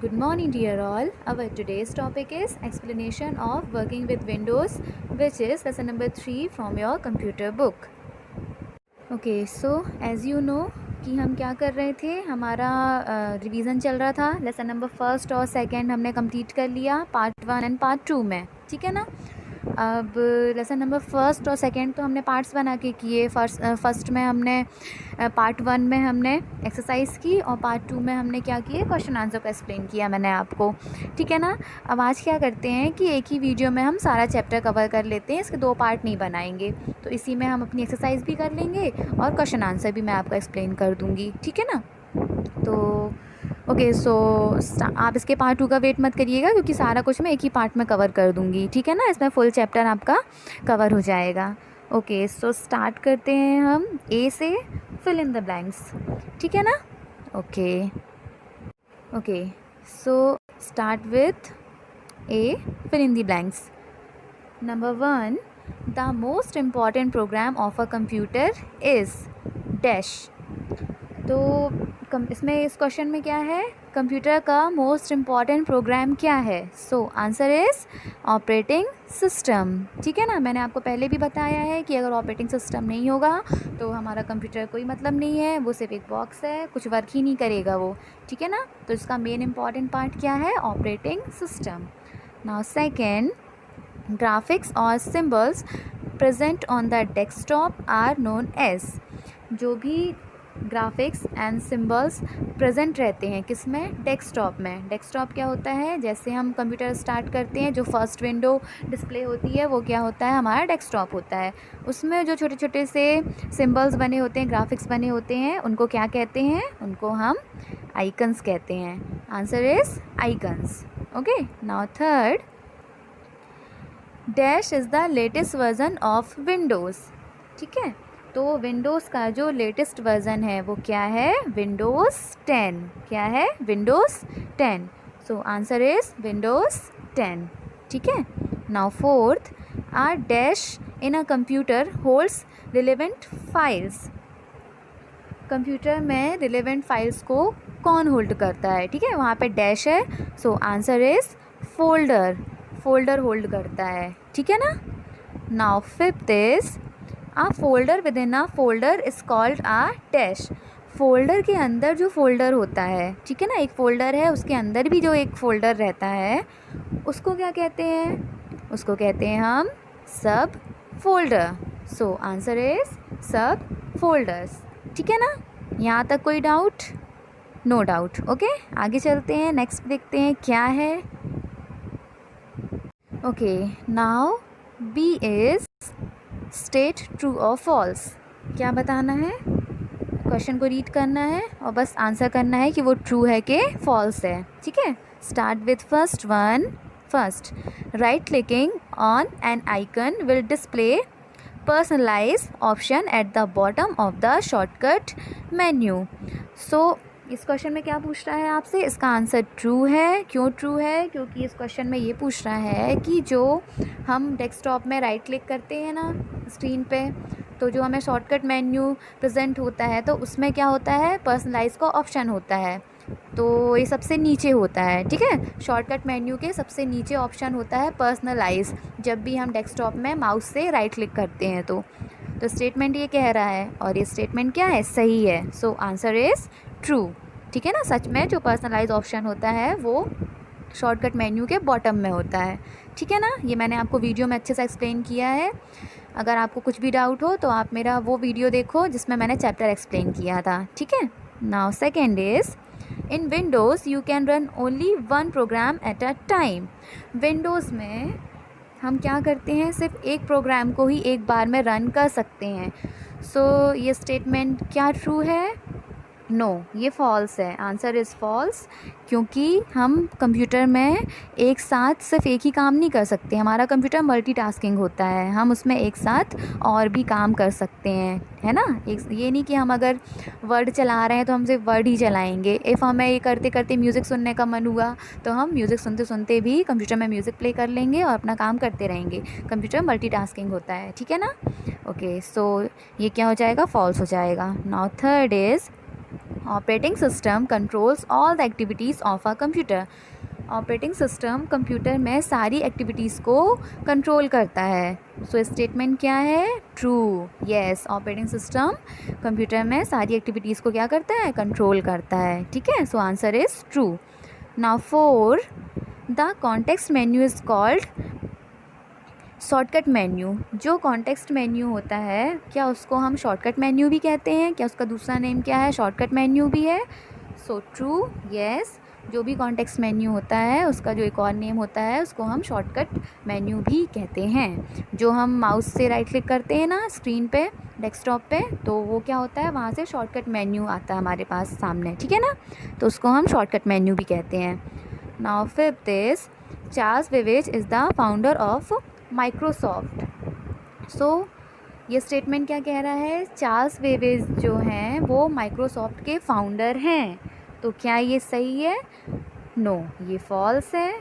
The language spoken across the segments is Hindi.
Good morning, dear all. Our today's topic is explanation of working with Windows, which is lesson number 3 from your computer book. Okay, so as you know कि हम क्या कर रहे थे, हमारा रिवीजन चल रहा था. लेसन नंबर फर्स्ट और सेकंड हमने कंप्लीट कर लिया पार्ट 1 एंड पार्ट 2 में. ठीक है ना. अब लेसन नंबर फर्स्ट और सेकंड तो हमने पार्ट्स बना के किए. फर्स्ट में हमने पार्ट 1 में हमने एक्सरसाइज की और पार्ट 2 में हमने क्या किए, क्वेश्चन आंसर को एक्सप्लेन किया मैंने आपको. ठीक है ना. अब आज क्या करते हैं कि एक ही वीडियो में हम सारा चैप्टर कवर कर लेते हैं, इसके 2 पार्ट नहीं बनाएंगे. तो इसी में हम अपनी एक्सरसाइज भी कर लेंगे और क्वेश्चन आंसर भी मैं आपको एक्सप्लेन कर दूँगी. ठीक है ना. तो ओके, सो आप इसके पार्ट 2 का वेट मत करिएगा क्योंकि सारा कुछ मैं एक ही पार्ट में कवर कर दूँगी. ठीक है ना. इसमें फुल चैप्टर आपका कवर हो जाएगा. ओके, सो स्टार्ट करते हैं हम ए से, फिल इन द ब्लैंक्स. ठीक है ना. Okay, so start with A, fill in the blanks. Number 1, the most important program of a computer is dash. तो इसमें इस क्वेश्चन में क्या है, कंप्यूटर का मोस्ट इम्पॉर्टेंट प्रोग्राम क्या है. So answer is operating system. ठीक है ना. मैंने आपको पहले भी बताया है कि अगर ऑपरेटिंग सिस्टम नहीं होगा तो हमारा कंप्यूटर कोई मतलब नहीं है, वो सिर्फ एक बॉक्स है, कुछ वर्क ही नहीं करेगा वो. ठीक है ना. तो इसका मेन इम्पॉर्टेंट पार्ट क्या है, operating system. Now second, graphics और symbols present on the desktop are known as. जो भी ग्राफिक्स एंड सिम्बल्स प्रेजेंट रहते हैं किसमें, डेस्कटॉप में. डेस्कटॉप क्या होता है, जैसे हम कंप्यूटर स्टार्ट करते हैं जो फर्स्ट विंडो डिस्प्ले होती है वो क्या होता है, हमारा डेस्कटॉप होता है. उसमें जो छोटे छोटे से सिम्बल्स बने होते हैं, ग्राफिक्स बने होते हैं, उनको क्या कहते हैं, उनको हम आइकन्स कहते हैं. Answer is icons. Okay. Now third, dash is the latest version of Windows. ठीक है. तो विंडोज़ का जो लेटेस्ट वर्ज़न है वो क्या है, विंडोज़ 10. क्या है, Windows 10. So answer is Windows 10. ठीक है. Now fourth, are dash in a computer holds relevant files. Computer में रिलेवेंट फाइल्स को कौन होल्ड करता है. ठीक है. वहाँ पे डैश है. So answer is folder. Folder hold करता है. ठीक है ना. Now fifth is, a folder within a folder is called a dash. Folder के अंदर जो फोल्डर होता है, ठीक है ना, एक फोल्डर है उसके अंदर भी जो एक फोल्डर रहता है उसको क्या कहते हैं, उसको कहते हैं हम सब फोल्डर. सो आंसर इज़ सब फोल्डर्स. ठीक है ना. यहाँ तक कोई डाउट, नो डाउट. ओके, आगे चलते हैं, नेक्स्ट देखते हैं क्या है. Okay, now B is state true और फॉल्स. क्या बताना है, क्वेश्चन को रीड करना है और बस आंसर करना है कि वो ट्रू है कि फॉल्स है. ठीक है. Start with first one. First, right clicking on an icon will display personalise option at the bottom of the shortcut menu. So इस क्वेश्चन में क्या पूछ रहा है आपसे, इसका आंसर ट्रू है. क्यों ट्रू है, क्योंकि इस क्वेश्चन में ये पूछ रहा है कि जो हम डेस्कटॉप में राइट क्लिक करते हैं ना स्क्रीन पे, तो जो हमें शॉर्टकट मेन्यू प्रेजेंट होता है तो उसमें क्या होता है, पर्सनलाइज का ऑप्शन होता है. तो ये सबसे नीचे होता है. ठीक है. शॉर्टकट मेन्यू के सबसे नीचे ऑप्शन होता है पर्सनलाइज, जब भी हम डेस्कटॉप में माउस से राइट क्लिक करते हैं तो स्टेटमेंट ये कह रहा है और ये स्टेटमेंट क्या है, सही है. So answer is true. ठीक है ना. सच में जो पर्सनलाइज ऑप्शन होता है वो शॉर्टकट मेन्यू के बॉटम में होता है. ठीक है ना. ये मैंने आपको वीडियो में अच्छे से एक्सप्लेन किया है. अगर आपको कुछ भी डाउट हो तो आप मेरा वो वीडियो देखो जिसमें मैंने चैप्टर एक्सप्लेन किया था. ठीक है. Now second is, in Windows you can run only one program at a time. Windows में हम क्या करते हैं, सिर्फ एक प्रोग्राम को ही एक बार में रन कर सकते हैं. सो ये स्टेटमेंट क्या ट्रू है, नो, ये फॉल्स है. आंसर इज़ फॉल्स, क्योंकि हम कंप्यूटर में एक साथ सिर्फ एक ही काम नहीं कर सकते. हमारा कंप्यूटर मल्टीटास्किंग होता है, हम उसमें एक साथ और भी काम कर सकते हैं, है ना. एक ये नहीं कि हम अगर वर्ड चला रहे हैं तो हम सिर्फ वर्ड ही चलाएंगे. इफ़ हमें ये करते करते म्यूज़िक सुनने का मन हुआ तो हम म्यूज़िक सुनते सुनते भी कंप्यूटर में म्यूज़िक प्ले कर लेंगे और अपना काम करते रहेंगे. कंप्यूटर मल्टीटास्किंग होता है. ठीक है ना. ओके, सो ये क्या हो जाएगा, फॉल्स हो जाएगा. Now third is, operating system controls all the activities of a computer. Operating system computer में सारी एक्टिविटीज़ को कंट्रोल करता है। सो स्टेटमेंट क्या है? True. Yes, operating system computer में सारी एक्टिविटीज़ को क्या करता है? कंट्रोल करता है। ठीक है, so answer is true. Now 4, the context menu is called shortcut menu. जो कॉन्टेक्स्ट मेन्यू होता है, क्या उसको हम शॉर्टकट मेन्यू भी कहते हैं? क्या उसका दूसरा नेम क्या है? शॉर्टकट मेन्यू भी है। सो ट्रू, यस, जो भी कॉन्टेक्स्ट मेन्यू होता है उसका जो एक और नेम होता है उसको हम शॉर्टकट मेन्यू भी कहते हैं। जो हम माउस से राइट क्लिक करते हैं ना स्क्रीन पे, डेस्कटॉप पे, तो वो क्या होता है, वहाँ से शॉर्टकट मेन्यू आता है हमारे पास सामने। ठीक है ना, तो उसको हम शॉर्टकट मेन्यू भी कहते हैं। Now 5th is Charles Babbage is the founder of Microsoft. So ये स्टेटमेंट क्या कह रहा है? चार्ल्स बेबेज जो हैं वो माइक्रोसॉफ्ट के फाउंडर हैं। तो क्या ये सही है? नो, ये फॉल्स है।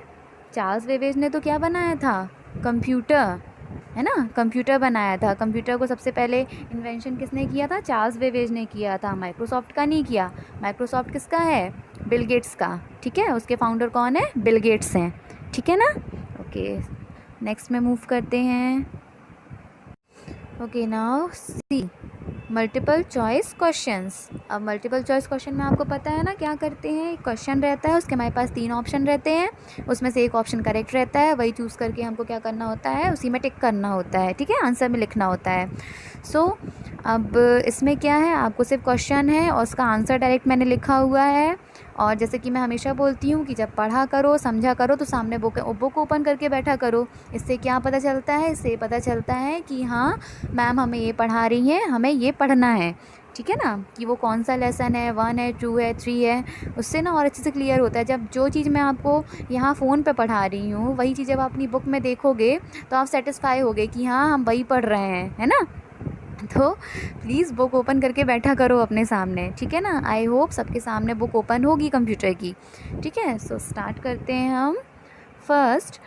चार्ल्स बेबेज ने तो क्या बनाया था? कंप्यूटर, है ना, कंप्यूटर बनाया था। कंप्यूटर को सबसे पहले इन्वेंशन किसने किया था? चार्ल्स बेबेज ने किया था, माइक्रोसॉफ्ट का नहीं किया। माइक्रोसॉफ्ट किसका है? बिल गेट्स का। ठीक है, उसके फाउंडर कौन है? बिल गेट्स हैं। ठीक है ना। ओके, नेक्स्ट में मूव करते हैं। Okay, now see multiple choice questions. अब मल्टीपल चॉइस क्वेश्चन में आपको पता है ना क्या करते हैं? क्वेश्चन रहता है, उसके हमारे पास 3 ऑप्शन रहते हैं, उसमें से एक ऑप्शन करेक्ट रहता है, वही चूज़ करके हमको क्या करना होता है? उसी में टिक करना होता है। ठीक है, आंसर में लिखना होता है। सो अब इसमें क्या है, आपको सिर्फ क्वेश्चन है और उसका आंसर डायरेक्ट मैंने लिखा हुआ है। और जैसे कि मैं हमेशा बोलती हूँ कि जब पढ़ा करो, समझा करो, तो सामने बुक ओपन करके बैठा करो। इससे क्या पता चलता है? इससे पता चलता है कि हाँ मैम हमें ये पढ़ा रही हैं, हमें ये पढ़ना है। ठीक है ना, कि वो कौन सा लेसन है, 1 है, 2 है, 3 है, उससे ना और अच्छे से क्लियर होता है। जब जो चीज़ मैं आपको यहाँ फ़ोन पे पढ़ा रही हूँ वही चीज़ जब आप अपनी बुक में देखोगे तो आप सेटिस्फाई होगे कि हाँ हम वही पढ़ रहे हैं, है ना। तो प्लीज़ बुक ओपन करके बैठा करो अपने सामने। ठीक है ना, आई होप सबके सामने बुक ओपन होगी कंप्यूटर की। ठीक है, सो स्टार्ट करते हैं हम। First,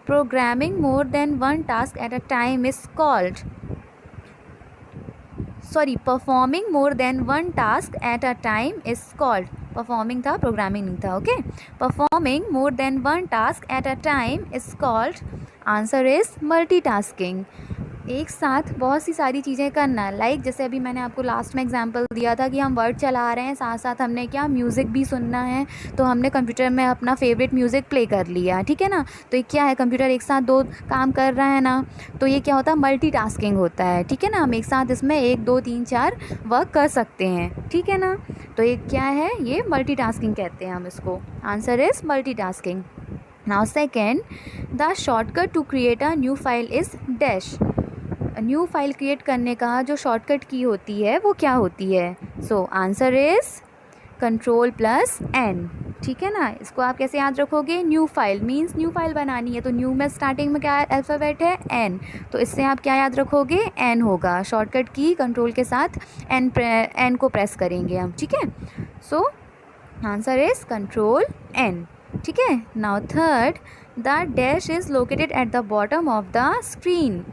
programming more than 1 task at a time is called, sorry, performing more than 1 task at a time is called. Performing था, प्रोग्रामिंग नहीं था। Okay, performing more than 1 task at a time is called, answer is multitasking. एक साथ बहुत सी सारी चीज़ें करना, लाइक जैसे अभी मैंने आपको लास्ट में एग्जांपल दिया था कि हम वर्ड चला रहे हैं, साथ साथ हमने क्या म्यूज़िक भी सुनना है, तो हमने कंप्यूटर में अपना फेवरेट म्यूज़िक प्ले कर लिया। ठीक है ना, तो ये क्या है, कंप्यूटर एक साथ 2 काम कर रहा है ना, तो ये क्या होता है? मल्टीटास्किंग होता है। ठीक है ना, हम एक साथ इसमें 1 2 3 4 वर्क कर सकते हैं। ठीक है ना, तो ये क्या है? ये मल्टीटास्किंग कहते हैं हम इसको। Answer is multitasking. Now second, the shortcut to create a new file is dash. New file create करने का जो शॉर्टकट की होती है वो क्या होती है? So answer is Ctrl+N। ठीक है ना, इसको आप कैसे याद रखोगे? New file means new file बनानी है, तो न्यू में स्टार्टिंग में क्या अल्फ़ाबेट है? N, तो इससे आप क्या याद रखोगे? N होगा। शॉर्टकट की कंट्रोल के साथ N को प्रेस करेंगे हम। ठीक है, सो आंसर इज़ Ctrl+N। ठीक है, now third, the dash is located at the bottom of the screen.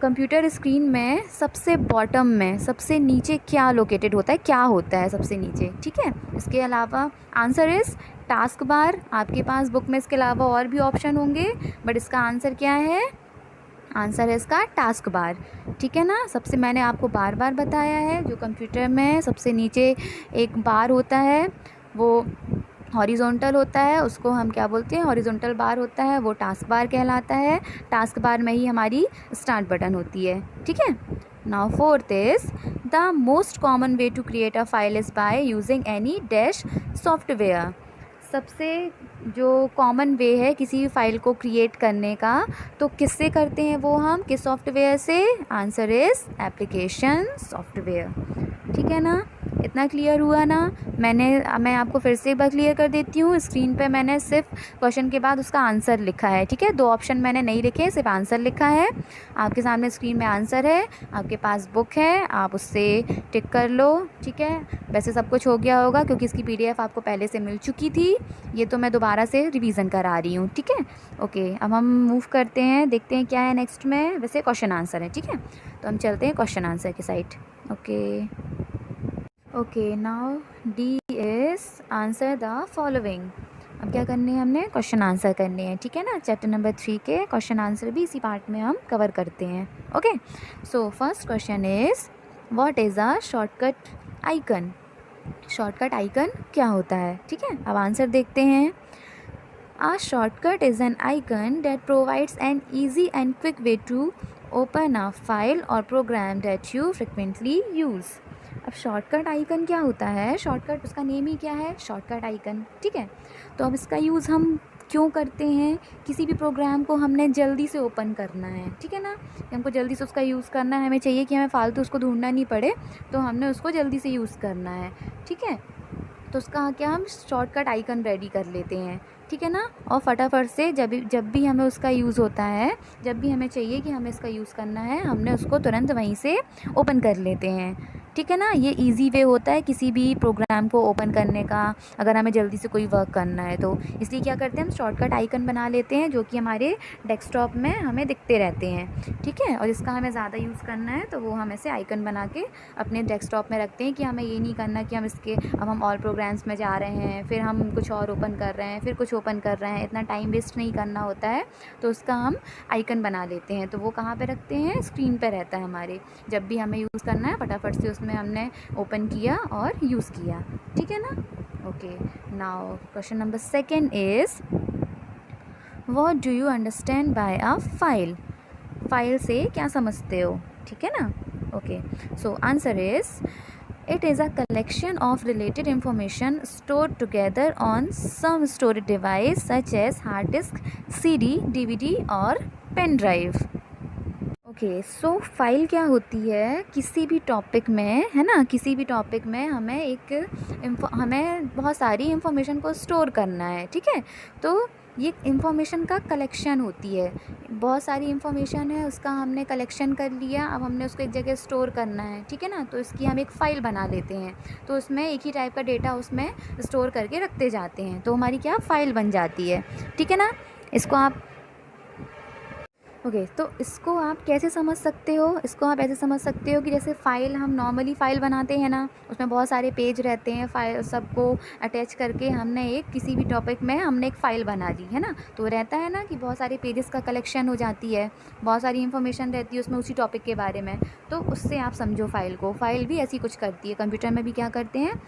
Computer screen में सबसे बॉटम में सबसे नीचे क्या लोकेटेड होता है? क्या होता है सबसे नीचे? ठीक है, इसके अलावा आंसर इज़ टास्क बार। आपके पास बुक में इसके अलावा और भी ऑप्शन होंगे, बट इसका आंसर क्या है? आंसर है इसका टास्क बार। ठीक है ना, सबसे मैंने आपको बार बार बताया है, जो कंप्यूटर में सबसे नीचे एक बार होता है वो हॉरिजॉन्टल होता है, उसको हम क्या बोलते हैं? हॉरिजॉन्टल बार होता है, वो टास्क बार कहलाता है। टास्क बार में ही हमारी स्टार्ट बटन होती है। ठीक है, now fourth is the most common way to create a file is by using any dash software. सबसे जो कॉमन वे है किसी भी फाइल को क्रिएट करने का, तो किससे करते हैं वो? हम किस सॉफ्टवेयर से? Answer is application software. ठीक है ना, इतना क्लियर हुआ ना। मैं आपको फिर से एक बार क्लियर कर देती हूँ। स्क्रीन पे मैंने सिर्फ क्वेश्चन के बाद उसका आंसर लिखा है। ठीक है, 2 ऑप्शन मैंने नहीं लिखे, सिर्फ आंसर लिखा है। आपके सामने स्क्रीन में आंसर है, आपके पास बुक है, आप उससे टिक कर लो। ठीक है, वैसे सब कुछ हो गया होगा क्योंकि इसकी PDF आपको पहले से मिल चुकी थी, ये तो मैं दोबारा से रिवीजन करा रही हूँ। ठीक है, ओके, अब हम मूव करते हैं, देखते हैं क्या है नेक्स्ट में। वैसे क्वेश्चन आंसर है। ठीक है, तो हम चलते हैं क्वेश्चन आंसर की side. Okay, okay, now D is answer the following. अब क्या करने हैं, हमने क्वेश्चन आंसर करने हैं, ठीक है ना। चैप्टर नंबर 3 के क्वेश्चन आंसर भी इसी पार्ट में हम कवर करते हैं। Okay, so first question is what is a shortcut icon. Shortcut icon क्या होता है, ठीक है। अब आंसर देखते हैं। A shortcut is an icon that provides an easy and quick way to open a file or program that you frequently use. अब शॉर्टकट आइकन क्या होता है, शॉर्टकट उसका नेम ही क्या है, शॉर्टकट आइकन, ठीक है। तो अब इसका यूज़ हम क्यों करते हैं, किसी भी प्रोग्राम को हमने जल्दी से ओपन करना है, ठीक है ना, हमको जल्दी से उसका यूज़ करना है, हमें चाहिए कि हमें फालतू उसको ढूंढना नहीं पड़े, तो हमने उसको जल्दी से यूज़ करना है, ठीक है। तो उसका क्या, हम शॉर्टकट आइकन रेडी कर लेते हैं, ठीक है ना। और फटाफट से जब भी हमें उसका यूज़ होता है, जब भी हमें चाहिए कि हमें इसका यूज़ करना है, हमने उसको तुरंत वहीं से ओपन कर लेते हैं, ठीक है ना। ये इजी वे होता है किसी भी प्रोग्राम को ओपन करने का, अगर हमें जल्दी से कोई वर्क करना है तो। इसलिए क्या करते हैं, हम शॉर्टकट आइकन बना लेते हैं जो कि हमारे डेस्कटॉप में हमें दिखते रहते हैं, ठीक है। और जिसका हमें ज़्यादा यूज़ करना है तो वो हम ऐसे आइकन बना के अपने डेस्कटॉप में रखते हैं कि हमें ये नहीं करना कि अब हम ऑल प्रोग्राम्स में जा रहे हैं, फिर हम कुछ और ओपन कर रहे हैं, फिर कुछ ओपन कर रहे हैं, इतना टाइम वेस्ट नहीं करना होता है। तो उसका हम आइकन बना लेते हैं, तो वो कहाँ पे रखते हैं, स्क्रीन पे रहता है हमारे। जब भी हमें यूज़ करना है फटाफट से उसमें हमने ओपन किया और यूज़ किया, ठीक है ना। Okay, now question number 2 is what do you understand by a file. File से क्या समझते हो, ठीक है ना। Okay, so answer is it is a collection of related information stored together on some storage device such as hard disk, CD, DVD और pen drive. ओके, सो फाइल क्या होती है, किसी भी टॉपिक में, है ना, किसी भी टॉपिक में हमें बहुत सारी इंफॉर्मेशन को स्टोर करना है, ठीक है। तो ये इंफॉर्मेशन का कलेक्शन होती है, बहुत सारी इंफॉर्मेशन है, उसका हमने कलेक्शन कर लिया, अब हमने उसको एक जगह स्टोर करना है, ठीक है ना। तो इसकी हम एक फ़ाइल बना लेते हैं, तो उसमें एक ही टाइप का डेटा उसमें स्टोर करके रखते जाते हैं, तो हमारी क्या फ़ाइल बन जाती है, ठीक है ना। इसको आप तो इसको आप कैसे समझ सकते हो, इसको आप ऐसे समझ सकते हो कि जैसे फ़ाइल, हम नॉर्मली फ़ाइल बनाते हैं ना, उसमें बहुत सारे पेज रहते हैं, फाइल सबको अटैच करके हमने किसी भी टॉपिक में हमने एक फ़ाइल बना दी, है ना। तो रहता है ना कि बहुत सारे पेजेस का कलेक्शन हो जाती है, बहुत सारी इन्फॉर्मेशन रहती है उसमें उसी टॉपिक के बारे में। तो उससे आप समझो फ़ाइल को, फ़ाइल भी ऐसी कुछ करती है। कंप्यूटर में भी क्या करते हैं,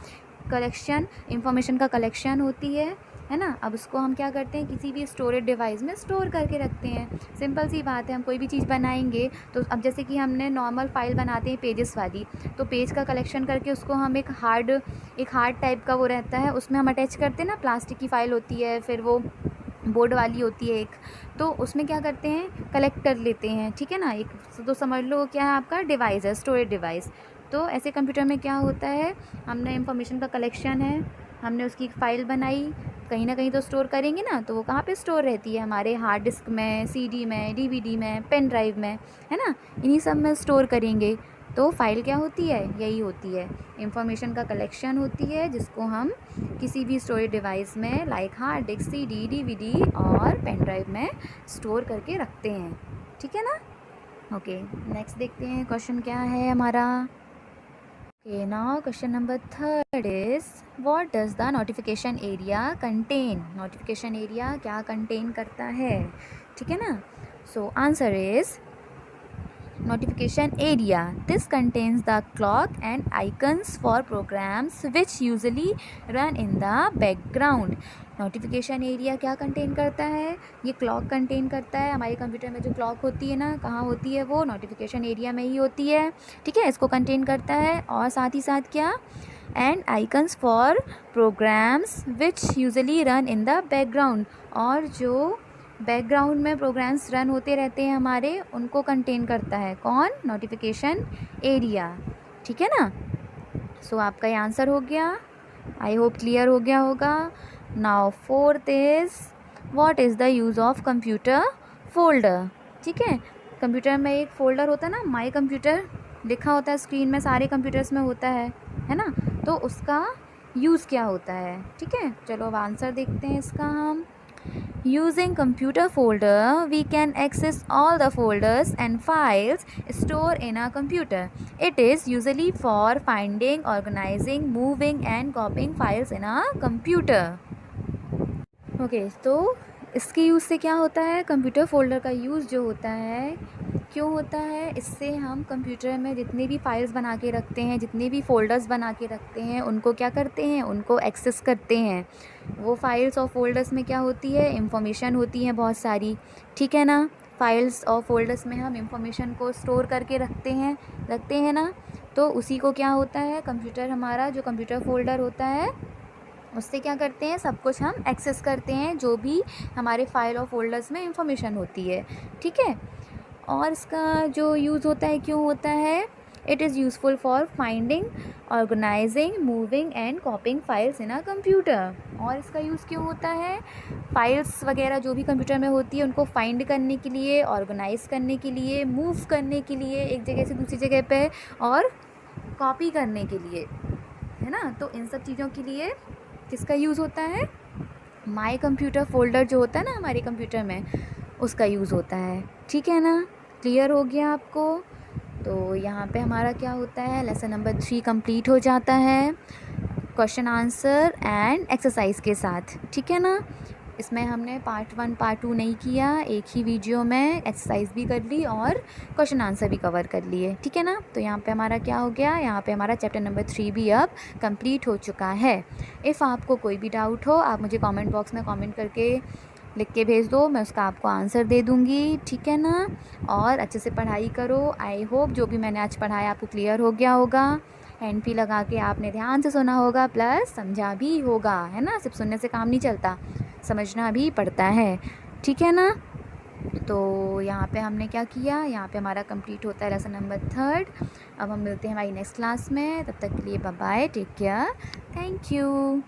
कलेक्शन, इंफॉर्मेशन का कलेक्शन होती है ना। अब उसको हम क्या करते हैं, किसी भी स्टोरेज डिवाइस में स्टोर करके रखते हैं। सिंपल सी बात है, हम कोई भी चीज़ बनाएंगे तो अब जैसे कि हमने नॉर्मल फाइल बनाते हैं पेजेस वाली, तो पेज का कलेक्शन करके उसको हम एक हार्ड टाइप का वो रहता है, उसमें हम अटैच करते हैं ना, प्लास्टिक की फ़ाइल होती है, फिर वो बोर्ड वाली होती है एक, तो उसमें क्या करते हैं, कलेक्ट कर लेते हैं, ठीक है ना। एक तो समझ लो क्या है, आपका डिवाइस है, स्टोरेज डिवाइस। तो ऐसे कंप्यूटर में क्या होता है, हमने इंफॉर्मेशन का कलेक्शन है, हमने उसकी फ़ाइल बनाई, कहीं ना कहीं तो स्टोर करेंगे ना, तो वो कहाँ पे स्टोर रहती है, हमारे हार्ड डिस्क में, सीडी में, डीवीडी में, पेन ड्राइव में, है ना, इन्हीं सब में स्टोर करेंगे। तो फाइल क्या होती है, यही होती है, इंफॉर्मेशन का कलेक्शन होती है, जिसको हम किसी भी स्टोरेज डिवाइस में like hard disk, CD, DVD और पेन ड्राइव में स्टोर करके रखते हैं, ठीक है ना। ओके, नेक्स्ट देखते हैं क्वेश्चन क्या है हमारा। Okay, now question number 3 is what does the notification area contain? Notification area क्या contain करता है, ठीक है ना। So answer is notification area. This contains the clock and icons for programs which usually run in the background. Notification area क्या कंटेन करता है, ये क्लॉक कंटेन करता है। हमारे कंप्यूटर में जो क्लॉक होती है ना, कहाँ होती है, वो नोटिफिकेशन एरिया में ही होती है, ठीक है, इसको कंटेन करता है। और साथ ही साथ क्या, and icons for programmes which usually run in the background, और जो बैकग्राउंड में प्रोग्राम्स रन होते रहते हैं हमारे, उनको कंटेन करता है कौन, नोटिफिकेशन एरिया, ठीक है ना। सो आपका ये आंसर हो गया, आई होप क्लियर हो गया होगा। Now 4th is what is the use of computer folder, ठीक है। कंप्यूटर में एक फ़ोल्डर होता है ना, माई कंप्यूटर लिखा होता है स्क्रीन में, सारे कंप्यूटर्स में होता है ना। तो उसका यूज़ क्या होता है, ठीक है। चलो अब आंसर देखते हैं इसका हम। Using computer folder, we can access all the folders and files stored in a computer. It is usually for finding, organizing, moving and copying files in a computer. Okay तो इसके यूज़ से क्या होता है, कंप्यूटर फ़ोल्डर का यूज़ जो होता है क्यों होता है, इससे हम कंप्यूटर में जितने भी फाइल्स बना के रखते हैं, जितने भी फ़ोल्डर्स बना के रखते हैं, उनको क्या करते हैं, उनको एक्सेस करते हैं। वो फाइल्स और फ़ोल्डर्स में क्या होती है, इंफॉर्मेशन होती है बहुत सारी, ठीक है ना। फाइल्स और फ़ोल्डर्स में हम इंफॉर्मेशन को स्टोर करके रखते हैं ना। तो उसी को क्या होता है, कंप्यूटर हमारा जो कंप्यूटर फ़ोल्डर होता है उससे क्या करते हैं, सब कुछ हम एक्सेस करते हैं, जो भी हमारे फाइल और फोल्डर्स में इंफॉर्मेशन होती है, ठीक है। और इसका जो यूज़ होता है क्यों होता है, it is useful for finding, organising, moving and copying files in a computer. और इसका यूज़ क्यों होता है, फाइल्स वगैरह जो भी कंप्यूटर में होती है उनको फाइंड करने के लिए, ऑर्गेनाइज करने के लिए, मूव करने के लिए एक जगह से दूसरी जगह पे, और कॉपी करने के लिए, है ना। तो इन सब चीज़ों के लिए किसका यूज़ होता है, माई कंप्यूटर फ़ोल्डर जो होता है ना हमारे कंप्यूटर में, उसका यूज़ होता है, ठीक है ना। क्लियर हो गया आपको। तो यहाँ पे हमारा क्या होता है, लेसन नंबर 3 कंप्लीट हो जाता है क्वेश्चन आंसर एंड एक्सरसाइज के साथ, ठीक है ना। इसमें हमने पार्ट 1 पार्ट 2 नहीं किया, एक ही वीडियो में एक्सरसाइज भी कर ली और क्वेश्चन आंसर भी कवर कर लिए, ठीक है ना। तो यहाँ पे हमारा क्या हो गया, यहाँ पे हमारा चैप्टर नंबर 3 भी अब कंप्लीट हो चुका है। इफ़ आपको कोई भी डाउट हो, आप मुझे कमेंट बॉक्स में कमेंट करके लिख के भेज दो, मैं उसका आपको आंसर दे दूँगी, ठीक है ना। और अच्छे से पढ़ाई करो। आई होप जो भी मैंने आज पढ़ाया आपको क्लियर हो गया होगा, हैंड पी लगा के आपने ध्यान से सुना होगा, प्लस समझा भी होगा, है ना। सिर्फ सुनने से काम नहीं चलता, समझना भी पड़ता है, ठीक है ना। तो यहाँ पे हमने क्या किया, यहाँ पे हमारा कंप्लीट होता है लेसन नंबर 3। अब हम मिलते हैं हमारी नेक्स्ट क्लास में, तब तक के लिए bye bye, take care, thank you.